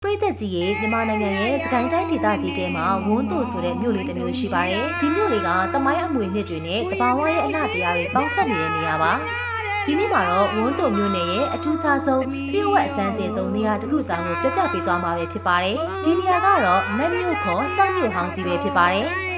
ပရိသတ်ကြီးရဲ့မြန်မာနိုင်ငံရဲ့စကိုင်းတိုင်းဒေသကြီးတဲမှာဝန်းတို့ဆိုတဲ့မြို့လေးတစ်မြို့ရှိပါတယ်။ဒီမြို့လေးကသမိုင်းအမွေနှစ်တွေနဲ့တဘာဝရဲ့အလှတရားတွေပေါင်းစပ်နေတဲ့နေရာပါ။ဒီနေ့မှာတော့ဝန်းတို့မြို့နယ်ရဲ့အထူးခြားဆုံးလျှို့ဝှက်အစမ်းကျင်ဆုံးနေရာတစ်ခုကြောင်းကိုပြပြပေးသွားမှာပဲဖြစ်ပါတယ်။ဒီနေရာကတော့နတ်မြို့ခေါ်ကြောက်မြို့ဟောင်းကြီးပဲဖြစ်ပါတယ်။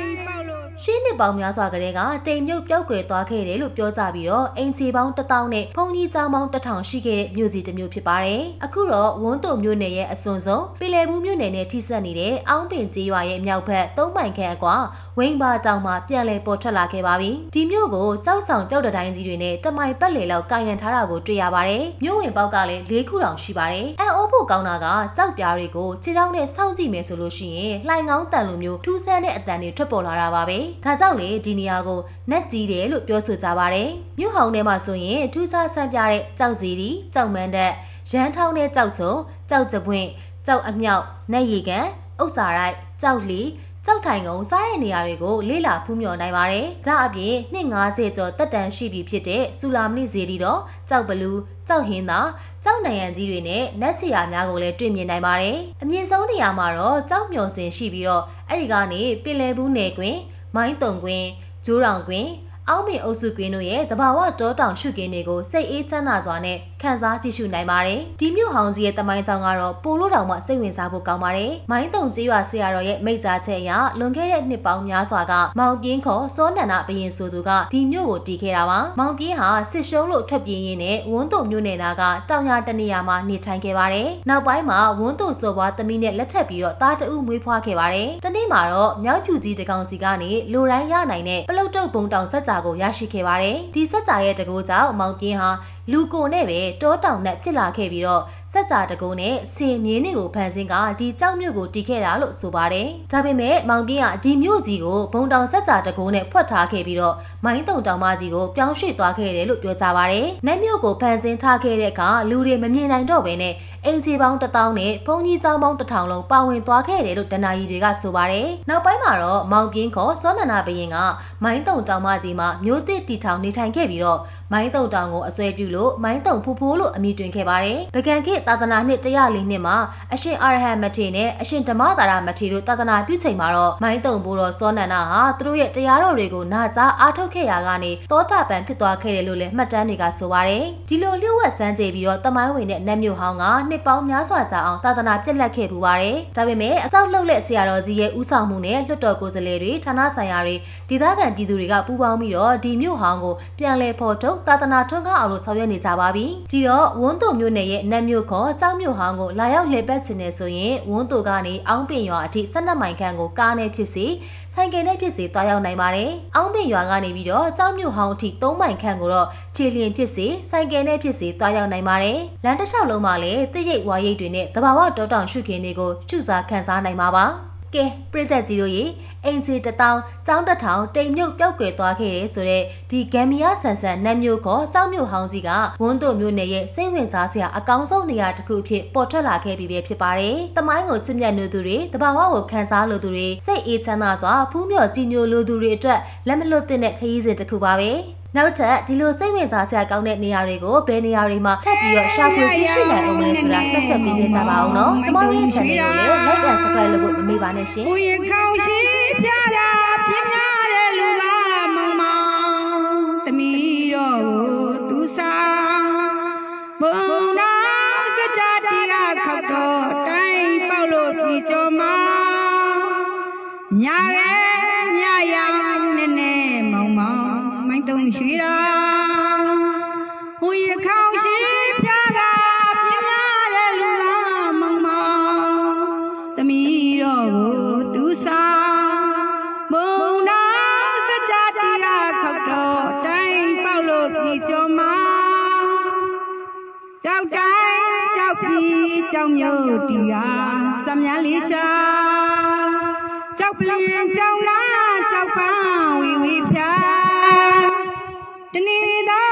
ရှင်းနှစ်ပေါင်းများစွာကတည်းကတိမ်မြုပ်ပျောက်ကွယ်သွားခဲ့တယ်လို့ပြောကြပြီးတော့အင်ချီပေါင်း1000နဲ့ဘုံကြီးကျောင်းပေါင်း1000ရှိခဲ့တဲ့မြို့ကြီးတစ်မြို့ဖြစ်ပါတယ်။အခုတော့ဝန်းတုံမြို့နယ်ရဲ့အစွန်ဆုံးပင်လယ်ဘူးမြို့နယ်နဲ့ထိစပ်နေတဲ့အောင်းပင်ကျေးရွာရဲ့မြောက်ဘက်3မိုင်ခန့်အကွာဝင်းပါတောင်မှာပြန်လည်ပေါ်ထွက်လာခဲ့ပါပြီ။ဒီမြို့ကိုကြောက်ဆောင်ကြောက်တတိုင်းကြီးတွေနဲ့တမိုင်ပတ်လည်လောက်ကာရန်ထားတာကိုတွေ့ရပါတယ်။မြို့ဝင်ပေါက်ကလည်း4ခုတောင်ရှိပါတယ်။အန်အိုးဖို့ကောင်းတာကကြောက်ပြားတွေကိုခြေထောက်နဲ့စောင့်ကြည့်မယ်ဆိုလို့ရှိရင်လှိုင်ကောင်းတန်လိုမျိုးထူးဆန်းတဲ့အတန်တွေထွက်ပေါ်လာတာပါပဲ။ဒါကြောင့်လေဒီနေရာကိုနတ်ကြီးတယ်လို့ပြောဆိုကြပါတယ်။မြို့ဟောင်းထဲမှာဆိုရင်ထူးခြားဆန်းပြတဲ့ကြောက်စီရီကြောက်မန်းတက်ရန်ထောင်းနဲ့ကြောက်စုံကြောက်ကြပွင့်ကြောက်အမြောက်နတ်ရီကန်ဥစ္စာရိုက်ကြောက်လီကြောက်ထိုင်ကုန်းစားတဲ့နေရာတွေကိုလေ့လာဖူးမြော်နိုင်ပါတယ်။ဒါအပြင်250ကျော်တက်တန်ရှိပြီဖြစ်တဲ့စူလာမဏိဇေဒီတော့ကြောက်ဘလူးကြောက်ဟင်းသာကြောက်နိုင်ရန်ကြီးတွေနဲ့နတ်ချီယာများကိုလည်းတွေ့မြင်နိုင်ပါတယ်။အမြင့်ဆုံးနေရာမှာတော့ကြောက်မျော်စင်ရှိပြီးတော့အဲ့ဒီကနေပင်လယ်ဘူးနယ်ကွင်းမိုင်းတုံကွင်းကျိုးတောင်ကွင်းအောင်းမင်အုပ်စုကွင်းတို့ရဲ့တဘာဝတောတောင်ရှုခင်းတွေကိုစိတ်အေးချမ်းသာစွာနဲ့ခန်းစားကြည့်ရှုနိုင်ပါတယ်။ဒီမြို့ဟောင်းကြီးရဲ့တမိုင်းကြောင်ကတော့ပိုလို့တောင်မှစိတ်ဝင်စားဖို့ကောင်းပါတယ်။မိုင်းတုံကျေးရွာဆရာတော်ရဲ့မိန့်ကြားချက်အရလွန်ခဲ့တဲ့နှစ်ပေါင်းများစွာကမောင်ပြင်းခေါ်စောနန္ဒဘရင်ဆိုသူကဒီမြို့ကိုတည်ခဲ့တာပါ။မောင်ပြင်းဟာစစ်ရှုံးလို့ထွက်ပြေးရင်းနဲ့ဝန်းတုံမြို့နယ်နာကတောင်ရတနေရာမှာနေထိုင်ခဲ့ပါတယ်။နောက်ပိုင်းမှာဝန်းတုံစော်ဘွားသမီးနဲ့လက်ထပ်ပြီးတော့သားတအုပ်မွေးဖွားခဲ့ပါတယ်။တနေ့မှာတော့မြောက်ပြူကြီးတကောင်စီကနေလူတိုင်းရနိုင်တဲ့ပလုတ်တုတ်ဘုံတောင်စက်ကြာကိုရရှိခဲ့ပါတယ်။ဒီစက်ကြာရဲ့တကူကြောင့်မောင်ပြင်းဟာလူကိုနဲ့ပဲတောတောင်နဲ့ဖြစ်လာခဲ့ပြီးတော့စက်ကြာတကုန်းနဲ့စင်မြင်းတွေကိုဖန်ဆင်းကဒီကြောက်မြို့ကိုတည်ခဲ့တာလို့ဆိုပါတယ်။ဒါပေမဲ့မောင်ပြင်းကဒီမြို့ကြီးကိုဘုံတောင်စက်ကြာတကုန်းနဲ့ဖွက်ထားခဲ့ပြီးတော့မိုင်းတုံတောင်မကြီးကိုပြောင်းရွှေ့သွားခဲ့တယ်လို့ပြောကြပါတယ်။နတ်မြို့ကိုဖန်ဆင်းထားခဲ့တဲ့အခါလူတွေမမြင်နိုင်တော့ဘဲနဲ့အင်ချီပေါင်း1000နဲ့ဘုံကြီးကျောင်းပေါင်း1000လုံးပါဝင်သွားခဲ့တယ်လို့ဒနာကြီးတွေကဆိုပါတယ်။နောက်ပိုင်းမှာတော့မောင်ပြင်းခေါ်စောနန္ဒဘရင်ကမိုင်းတုံတောင်မကြီးမှာမြို့သစ်တီထောင်နေထိုင်ခဲ့ပြီးတော့မိုင်းတုံတောင်ကိုအစွဲပြုလို့မိုင်းတုံဖူဖိုးလို့အမည်တွင်ခဲ့ပါတယ်။ဗကံခေတ်သာသနာနှစ်104နှစ်မှာအရှင်အာရဟံမထေရနဲ့အရှင်ဓမ္မသာရမထေရတို့သာသနာပြုချိန်မှာတော့မိုင်းတုံဘိုးတော်စောနန္ဒဟာသူတို့ရဲ့တရားတော်တွေကိုနာကြားအားထုတ်ခဲ့ရာကနေတောတာပန်ဖြစ်သွားခဲ့တယ်လို့လည်းမှတ်တမ်းတွေကဆိုပါတယ်။ဒီလိုလျှို့ဝှက်စမ်းကြပြီးတော့တမိုင်းဝင်တဲ့နတ်မြို့ဟောင်းကနှစ်ပေါင်းများစွာကြာအောင်သာသနာပြက်လက်ခဲ့ပူပါတယ်။ဒါပေမဲ့အကြောက်လှုပ်လက်ဆရာတော်ကြီးရဲ့ဦးဆောင်မှုနဲ့လွှတ်တော်ကိုယ်စားလှယ်တွေဌာနဆိုင်ရာတွေဒေသခံပြည်သူတွေကပူးပေါင်းပြီးတော့ဒီမြို့ဟောင်းကိုပြန်လည်ဖော်ထုတ်သာသနာထွန်းကားအောင်လို့ဆောင်ရွက်နေကြပါပြီ။ဒီတော့ဝန်းတုံမြို့နယ်ရဲ့နတ်မြို့ခေါ်ကြောက်မြို့ဟောင်းကိုလာရောက်လည်ပတ်ချင်နေဆိုရင်ဝန်းတုံကနေအောင်းပင်ရွာအထိ12မိုင်ခန့်ကိုကားနဲ့ဖြစ်စေဆိုင်ကယ်နဲ့ဖြစ်စေသွားရောက်နိုင်ပါတယ်။အောင်းပင်ရွာကနေပြီးတော့ကြောက်မြို့ဟောင်းအထိ3မိုင်ခန့်ကိုတော့ခြေလျင်ဖြစ်စေဆိုင်ကယ်နဲ့ဖြစ်စေသွားရောက်နိုင်ပါတယ်။လမ်းတစ်လျှောက်လုံးမှာလည်းတိရိတ်ဝါရိတ်တွေနဲ့တဘာဝတောတောင်ရှုခင်းတွေကိုရှုစားခန်းစားနိုင်ပါပါ။ကဲပရိသတ်ကြီးတို့ရေအင်ချီ1000ကျောင်း1000တိမ်မြုပ်ပျောက်ကွယ်သွားခဲ့တဲ့ဆိုတဲ့ဒီဂမ်ဘီယာဆန်ဆန်နတ်မြို့ခေါ်ကျောင်းမြို့ဟောင်းကြီးကဝန်းတုံမြို့နယ်ရဲ့စိတ်ဝင်စားစရာအကောင်းဆုံးနေရာတစ်ခုအဖြစ်ပေါ်ထွက်လာခဲ့ပြီပဲဖြစ်ပါတယ်။တမိုင်းကိုချစ်မြတ်နိုးသူတွေတဘာဝကိုခန်းစားလိုသူတွေစိတ်အေးချမ်းသာစွာဖူးမြော်ကြည်ညိုလိုသူတွေအတွက်လက်မလွတ်တဲ့ခရီးစဉ်တစ်ခုပါပဲ။နောက်ထပ်ဒီလိုစိတ်ဝင်စားစရာကောင်းတဲ့နေရာတွေကိုဘယ်နေရာတွေမှာထပ်ပြီးတော့ရှာဖွေတွေ့ရှိနိုင်အောင်မလဲဆိုတာမှတ်ချက်ပေးခဲ့ကြပါအောင်နော်။ကျမတို့ရဲ့ channel ကိုလည်း like and subscribe လုပ်ဖို့မမေ့ပါနဲ့ရှင်။သမီးတော်ကိုသူစားဘုံတော်စကြတရားခောက်တော့တိုင်းပေါက်လို့စီကြောမှာညာရဲ့ညရောင်နဲ့နဲ့မောင်မောင်မိုင်းတုံးရွှေတော်ဟိုရခေါင်းရှိပြတာပြင်းများတဲ့လူကမောင်မောင်သမီးတော်ကိုသူစားဘုံတော်စကြတရားခောက်တော့ဒီကြောမှာကြောက်တိုင်းကြောက်ပြီးကြောက်မြို့တီဟာစမြန်းလေးရှာကြောက်ပလင်ကြောက်လားကြောက်ပန်းဝီဝီဖြာတနေ့သာ